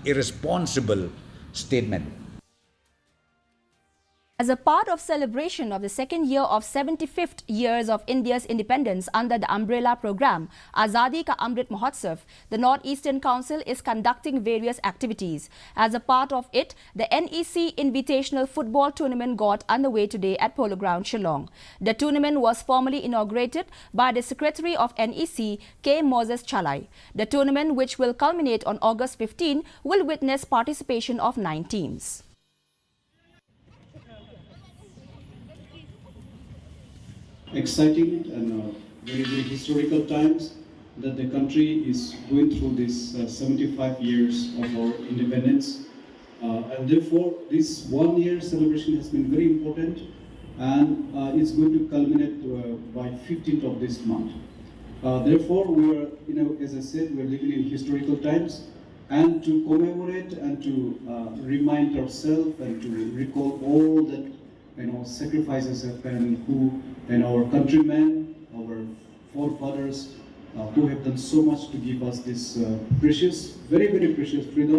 irresponsible statement. As a part of celebration of the second year of 75th years of India's independence under the umbrella program Azadi Ka Amrit Mahotsav, the North-Eastern Council is conducting various activities. As a part of it, the NEC Invitational Football Tournament got underway today at Polo Ground, Shillong. The tournament was formally inaugurated by the Secretary of NEC, K. Moses Chalai. The tournament, which will culminate on August 15, will witness participation of 9 teams. Exciting and very, very historical times that the country is going through this 75 years of our independence. And therefore, this 1 year celebration has been very important, and it's going to culminate by 15th of this month. Therefore, we are, as I said, we are living in historical times, and to commemorate and to remind ourselves and to recall all that sacrifices have been, our countrymen, our forefathers, who have done so much to give us this precious, very, very precious freedom.